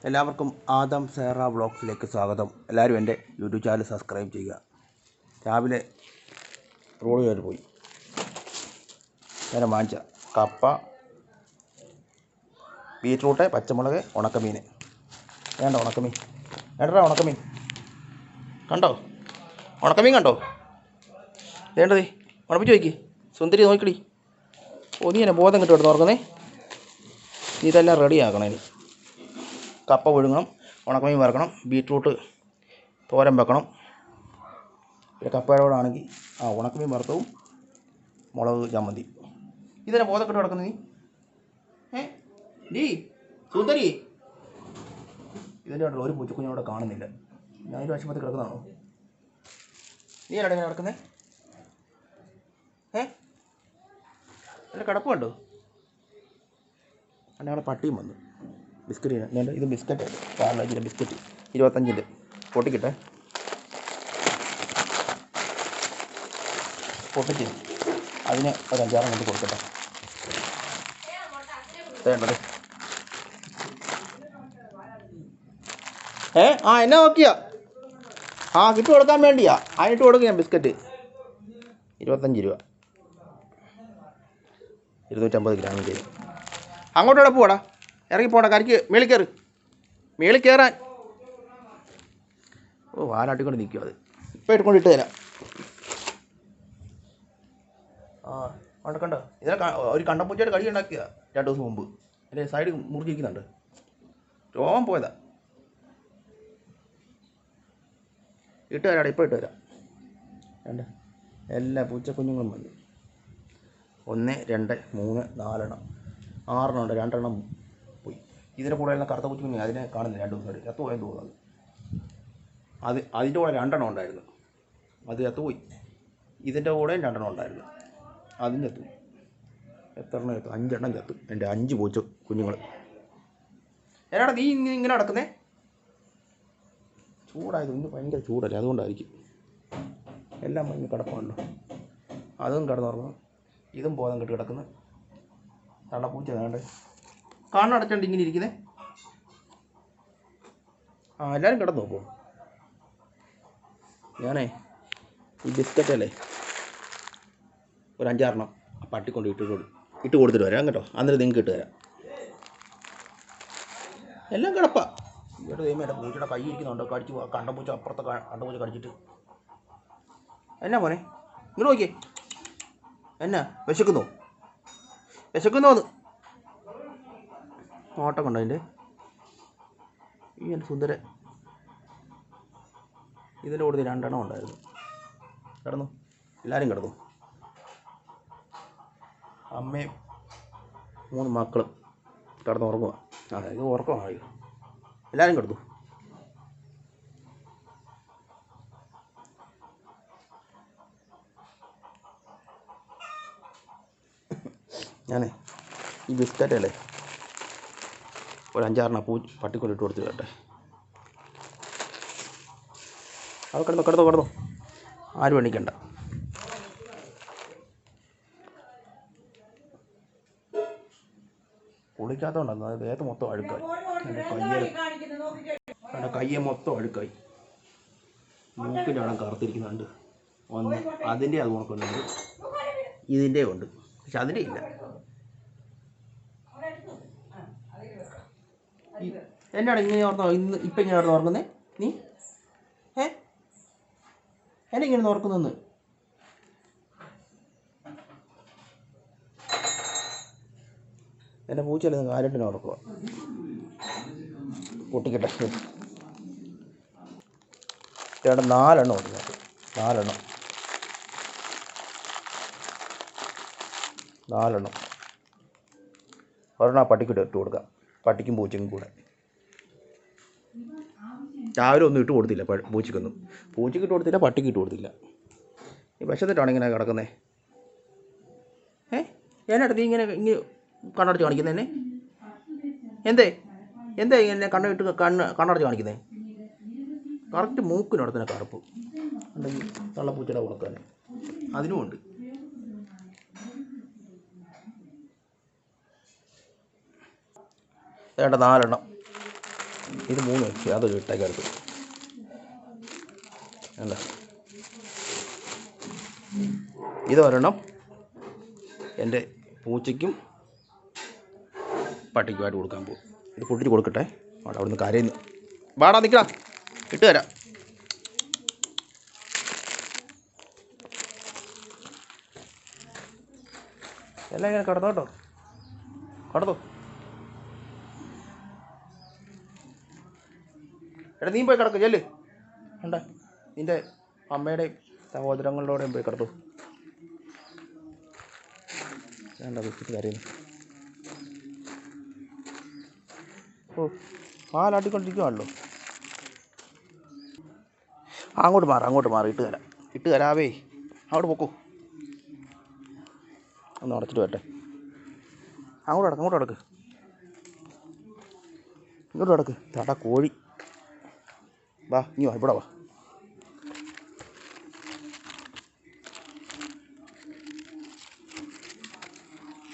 എല്ലാവർക്കും ആദം സേറ വ്ളോഗ്സിലേക്ക് സ്വാഗതം. എല്ലാവരും എൻ്റെ യൂട്യൂബ് ചാനൽ സബ്സ്ക്രൈബ് ചെയ്യുക. രാവിലെ റോഡ് കയറി പോയി ഞാൻ വാങ്ങിച്ച കപ്പ, ബീറ്റ്റൂട്ട്, പച്ചമുളക്, ഉണക്കമീൻ. വേണ്ട ഉണക്കമീൻ വേണ്ടടാ. ഉണക്കമീൻ കണ്ടോ? ഉണക്കമീൻ കണ്ടോ? വേണ്ടതേ ഉണപ്പിച്ച് വയ്ക്ക്. സുന്ദരി നോക്കിക്കടി. നീ എന്നെ ബോധം കിട്ടും തുറക്കുന്നേ. ഇതെല്ലാം റെഡി ആക്കണം. ഇനി കപ്പ പുഴുങ്ങണം, ഉണക്കമീൻ വറക്കണം, ബീറ്റ്റൂട്ട് തോരൻ വെക്കണം. പിന്നെ കപ്പയോടെ ആണെങ്കിൽ ഉണക്കമീൻ വറുത്തവും മുളക് ചമ്മന്തി. ഇതെന്നെ ബോധം കിട്ടും കിടക്കുന്നത് നീ. ഡീ സുന്ദരി, ഇതിൻ്റെ ആയിട്ടുള്ള ഒരു പൂച്ചക്കുഞ്ഞോടെ കാണുന്നില്ല. ഞാൻ ഒരു ആശുപത്രി കിടക്കുന്നതാണോ? നീ ആരാണ് ഇങ്ങനെ കിടക്കുന്നത്? എൻ്റെ കിടപ്പ് കണ്ടോ? എൻ്റെ അവിടെ പട്ടിയും വന്നു. ബിസ്ക്കറ്റ് ഞാൻ ഇത് ബിസ്ക്കറ്റ് പാർലേജിൻ്റെ ബിസ്ക്കറ്റ് 25 പൊട്ടിക്കിട്ടെ. പൊട്ടിച്ച് അതിന് ഒരു 5-6 കൊണ്ട് കൊടുക്കട്ടെ. വേണ്ടത് എന്നെ നോക്കിയാ കിട്ടി കൊടുക്കാൻ വേണ്ടിയാ. അതിനിട്ട് കൊടുക്കും ഞാൻ ബിസ്ക്കറ്റ്. 25 രൂപ, 250 ഗ്രാമിൻ്റെ. അങ്ങോട്ടോടെ പോടാ, ഇറങ്ങി പോടാ. കരിക്ക് മേളിൽ കയറ്, മേളിൽ കയറാൻ. വാലാട്ടിക്കൊണ്ട് നിൽക്കും. അത് ഇപ്പം ഇട്ടുകൊണ്ട് ഇട്ട് തരാം. അവിടെ കണ്ടോ? ഇതിനെ ഒരു കണ്ടപ്പൂച്ചയുടെ കടി ഉണ്ടാക്കിയതാണ് 2 ദിവസം മുമ്പ്. എൻ്റെ സൈഡ് മുറിഞ്ഞിരിക്കുന്നുണ്ട്. രോമം പോയതാ. ഇട്ട് തരാം, ഇപ്പം ഇട്ട് തരാം. വേണ്ട എല്ലാ പൂച്ചക്കുഞ്ഞുങ്ങളും വന്നു. 1, 2, 3, 4 എണ്ണം, 6 ഉണ്ട്. 2 എണ്ണം പോയി. ഇതിൻ്റെ കൂടെ എല്ലാം കറുത്ത പൂച്ചക്കുഞ്ഞ് അതിനെ കാണുന്നില്ല. 2 ദിവസമായിട്ട് ചത്തുപോയെന്ന് തോന്നുന്നത്. അതിൻ്റെ കൂടെ 2 എണ്ണം ഉണ്ടായിരുന്നു, അത് ചത്തുപോയി. ഇതിൻ്റെ കൂടെ 2 എണ്ണം ഉണ്ടായിരുന്നു, അതും ചത്തു. എത്ര എണ്ണം ചത്തു? 5 എണ്ണം ചത്തു. എൻ്റെ 5 പൂച്ച കുഞ്ഞുങ്ങൾ. എന്നാടാ നീ ഇങ്ങനെ നടക്കുന്നേ? ചൂടായത് ഇന്ന് ഭയങ്കര ചൂടല്ലേ, അതുകൊണ്ടായിരിക്കും. എല്ലാം ഭയങ്കര കിടപ്പുണ്ടല്ലോ. അതും കിടന്നുറങ്ങുന്നു, ഇതും ബോധം കെട്ടി കിടക്കുന്നു. തള്ളപ്പൂച്ച വേണ്ടേ കണ്ണടച്ചോണ്ട് ഇങ്ങനെ ഇരിക്കുന്നേ. എല്ലാവരും കിടന്നു നോക്കും. ഞാനേ ഈ ബിസ്ക്കറ്റല്ലേ ഒരു 5-6 എണ്ണം പട്ടിക്കൊണ്ട് ഇട്ട് കൊടുത്തിട്ട് വരാം കേട്ടോ. അന്നേരം നിങ്ങൾക്ക് ഇട്ട് തരാം. എല്ലാം കിടപ്പാ. ഇവിടെ ദൈവം എൻ്റെ പൂച്ചയുടെ കൈ ഇരിക്കുന്നുണ്ട്. കടിച്ച് കണ്ടപൂച്ച അപ്പുറത്തെ കണ്ടപൂച്ച കടിച്ചിട്ട്. എന്നാ മോനെ ഇങ്ങോട്ട് നോക്കിയേ. എന്നാ വിശക്കുന്നോ? വിശക്കുന്നോന്ന് ഓട്ടം കണ്ടോ അതിൻ്റെ? ഈ എൻ്റെ സുന്ദരൻ. ഇതിൻ്റെ കൂടെ 2 എണ്ണം ഉണ്ടായിരുന്നു. കിടന്നു, എല്ലാവരും കിടന്നു. അമ്മയും 3 മക്കളും കിടന്നുറങ്ങുക. ഇത് ഉറക്കമായി. എല്ലാവരും കിടന്നു. ഞാനേ ഈ ബിസ്ക്കറ്റല്ലേ ഒരു 5-6 എണ്ണം പട്ടിക്കൊണ്ട് ഇട്ട് കൊടുത്ത് കേട്ടെ. അത് കിടന്നോ. ആരും എണ്ണിക്കണ്ട. കുളിക്കാത്തതുകൊണ്ടാണ് അത് ദേഹത്ത് മൊത്തം അഴുക്കായി. എൻ്റെ കയ്യെ മൊത്തം അഴുക്കായി. മൂക്കിൻ്റെ അവിടെ കറുത്തിരിക്കുന്നുണ്ട്. ഒന്ന് അതിൻ്റെ അത് നോക്കുന്നുണ്ട്, ഇതിൻ്റെ ഉണ്ട്, പക്ഷെ അതിൻ്റെ ഇല്ല. എന്നാണ് ഇങ്ങനെ ഓർത്തോ? ഇപ്പം ഇങ്ങനെ ഓർത്ത് ഓർക്കുന്നേ നീ? എന്നെ ഇങ്ങനെ ഓർക്കുന്നെന്ന്? എൻ്റെ പൂച്ചയല്ലേ നിങ്ങൾ ആരെട്ടിനെ ഓർക്കുക? പൊട്ടിക്കട്ടെ. 4 എണ്ണം ഉണ്ട്. 4 എണ്ണം. 4 എണ്ണം. ഒരെണ്ണം പട്ടിക്കിട്ട് ഇട്ട് കൊടുക്കാം. പട്ടിക്കും പൂച്ചയ്ക്കും കൂടെ. രാവിലെ ഒന്നും ഇട്ട് കൊടുത്തില്ല പൂച്ചയ്ക്കൊന്നും. പൂച്ചയ്ക്ക് ഇട്ട് കൊടുത്തില്ല, പട്ടിക്ക് ഇട്ട് കൊടുത്തില്ല. ഈ വിശന്നിട്ടാണ് ഇങ്ങനെ കിടക്കുന്നത്. എന്നായിട്ട് നീ ഇങ്ങനെ കണ്ണടച്ച് കാണിക്കുന്നത് എന്നെ? എന്തേ എന്നെ കണ്ണടച്ച് കാണിക്കുന്നത്? കറക്റ്റ് മൂക്കിനടുത്തന്നെ കറുപ്പ് ഉണ്ടെങ്കിൽ തള്ളപ്പൂച്ചയുടെ ഉണക്കാൻ അതിനുമുണ്ട്. വേണ്ട 4 എണ്ണം. ഇത് 3 വെച്ച് അതൊരു ഇട്ടേക്കടുത്ത് അല്ല ഇതൊരെണ്ണം എൻ്റെ പൂച്ചയ്ക്കും പട്ടിക്കുമായിട്ട് കൊടുക്കാൻ പോകും. ഇത് പൊട്ടിച്ച് കൊടുക്കട്ടെ. അവിടെ നിന്ന് കരയുന്നു. വാടാ നിൽക്കടാ, ഇട്ട് തരാം. എല്ലാം ഇങ്ങനെ കിടന്നോ കേട്ടോ, കിടന്നു. എടാ നീ പോയി കിടക്ക്, ചെല്ല്. വേണ്ട, നിൻ്റെ അമ്മയുടെയും സഹോദരങ്ങളുടെയും പോയി കിടത്തു. വേണ്ട, വിളിച്ചിട്ട് കരയുന്നു. ഓ, പാലാട്ടിക്കൊണ്ടിരിക്കുവാണല്ലോ. അങ്ങോട്ട് മാറി ഇട്ട് തരാവേ. അങ്ങോട്ട് പൊക്കോ, ഒന്ന് അടച്ചിട്ട് വരട്ടെ. അങ്ങോട്ട് കിടക്ക് ഇങ്ങോട്ട് കിടക്ക്. തടാ കോഴി, വാ നീ വാ, ഇവിടെ വാ.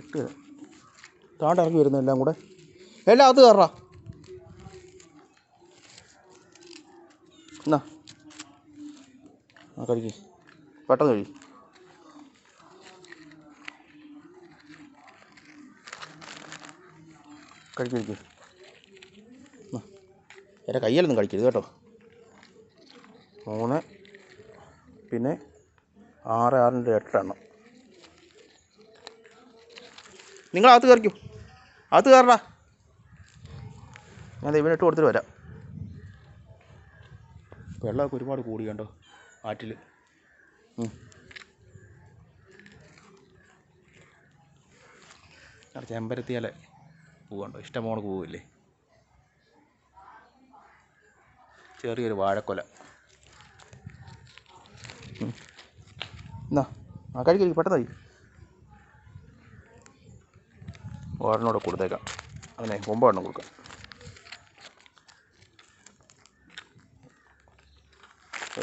ഇട്ട് താണ്ട ഇറങ്ങി വരുന്നു എല്ലാം കൂടെ. എല്ലാം അത് കയറാ. എന്നാ കഴിക്ക്, പെട്ടെന്ന് കഴി. കഴിക്ക്. എൻ്റെ കയ്യിലൊന്നും കഴിക്കരുത് കേട്ടോ. 3 പിന്നെ 6 6 8 എണ്ണം. നിങ്ങളകത്ത് കയറിക്കൂ, അകത്ത് കയറടാ. ഞാൻ ഇവനിട്ട് കൊടുത്തിട്ട് വരാം. വെള്ളമൊക്കെ ഒരുപാട് കൂടി കണ്ടോ ആറ്റിൽ. ചെമ്പരത്തിയാലെ പൂവുണ്ടോ, ഇഷ്ടംപോലെ പൂവില്ലേ. ചെറിയൊരു വാഴക്കൊല. എന്നാ കഴിക്കും, പെട്ടെന്ന് കഴിക്കും. ഒരെണ്ണോടെ കൊടുത്തേക്കാം, അതിനെ 9 എണ്ണം കൊടുക്കാം.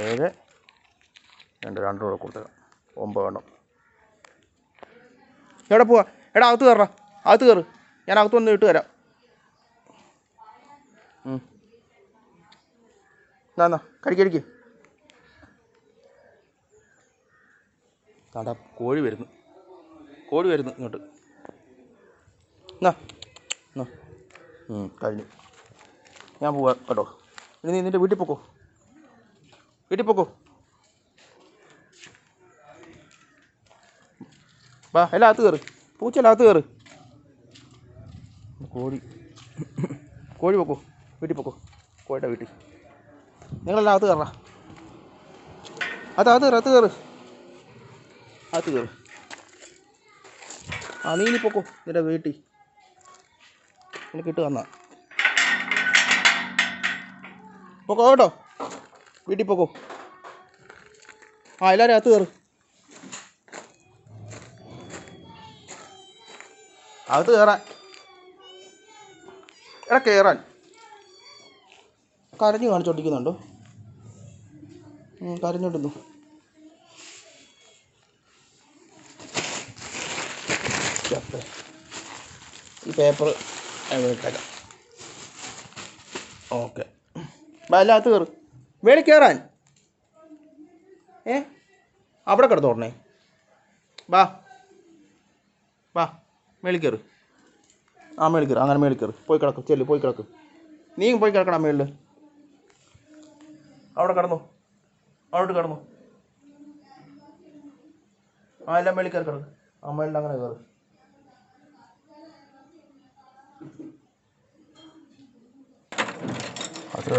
7 2 കൂടെ കൊടുത്തേക്കാം, 9 എണ്ണം. എവിടെ പോവാ? എടാ അകത്ത് കയറാ, അകത്ത് കയറ്. ഞാൻ അകത്ത് വന്ന് ഇട്ട് തരാം. എന്നാ കഴിക്ക്. താണ്ടാ കോഴി വരുന്നു ഇങ്ങോട്ട്. എന്നാ കഴിഞ്ഞു. ഞാൻ പോവാ കേട്ടോ. ഇനി നീ നിൻ്റെ വീട്ടിൽ പൊക്കോ. വാ, എല്ലാം അകത്ത് കയറ്. പൂച്ചെല്ലാം അകത്ത് കയറ്. കോഴി പൊക്കോ, വീട്ടിൽ പൊക്കോ. കോഴിയുടെ വീട്ടിൽ നിങ്ങളെല്ലാം അകത്ത് കയറാ. അകത്ത് കയറ്. ആ നീ ഇനി പൊക്കോ നിൻ്റെ വീട്ടിൽ. നിനക്ക് ഇട്ട് തന്നാ പൊക്കോ കേട്ടോ, വീട്ടിൽ പൊക്കോ. ആ എല്ലാവരും അകത്ത് കയറ്. അകത്ത് കയറാൻ. എടാ കയറാൻ. കരഞ്ഞു കാണിച്ചോണ്ടിരിക്കുന്നുണ്ടോ? കരഞ്ഞോണ്ടിരുന്നു. ഈ പേപ്പർ ഇട്ടേക്കാം. ഓക്കെ, എല്ലാം അകത്ത് കയറ്. വേണി കയറാൻ. അവിടെ കിടന്നോടണേ. വാ മേളിൽ കയറ്. മേളിൽ കയറ്. അങ്ങനെ മേളിൽ കയറ്. പോയി കിടക്ക്. നീ പോയി കിടക്കണം മേളിൽ. അവിടെ കിടന്നു. എല്ലാം മേളിൽ കയറി കിടക്ക്. മേളിൽ അങ്ങനെ കയറ്. അത്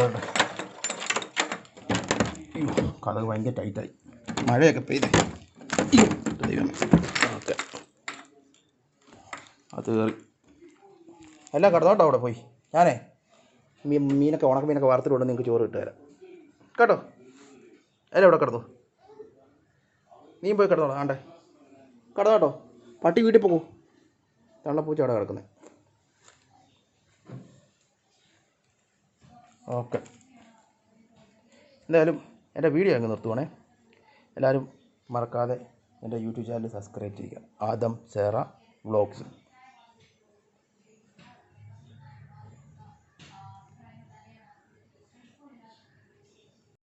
കഥ ഭയങ്കര ടൈറ്റായി. മഴയൊക്കെ പെയ്തേ. ദൈവമേ. ഓക്കെ, അത് കയറി. എല്ലാം കിടന്നോട്ടോ അവിടെ പോയി. ഞാനേ മീനൊക്കെ ഉണക്കമീനൊക്കെ വറുത്തിട്ടുണ്ട്, നിങ്ങൾക്ക് ചോറ് ഇട്ട് തരാം കേട്ടോ. എല്ലാം ഇവിടെ കിടന്നു. നീ പോയി കിടന്നോളാം. ആണ്ടേ കിടന്നോട്ടോ. പട്ടി വീട്ടിൽ പോകൂ. തള്ളപ്പൂച്ച അവിടെ കിടക്കുന്നത്. ഓക്കെ, എന്തായാലും എൻ്റെ വീഡിയോ അങ്ങ് നിർത്തുവാണേ. എല്ലാവരും മറക്കാതെ എൻ്റെ യൂട്യൂബ് ചാനൽ സബ്സ്ക്രൈബ് ചെയ്യുക. ആദം സേറ വ്ളോഗ്സ്.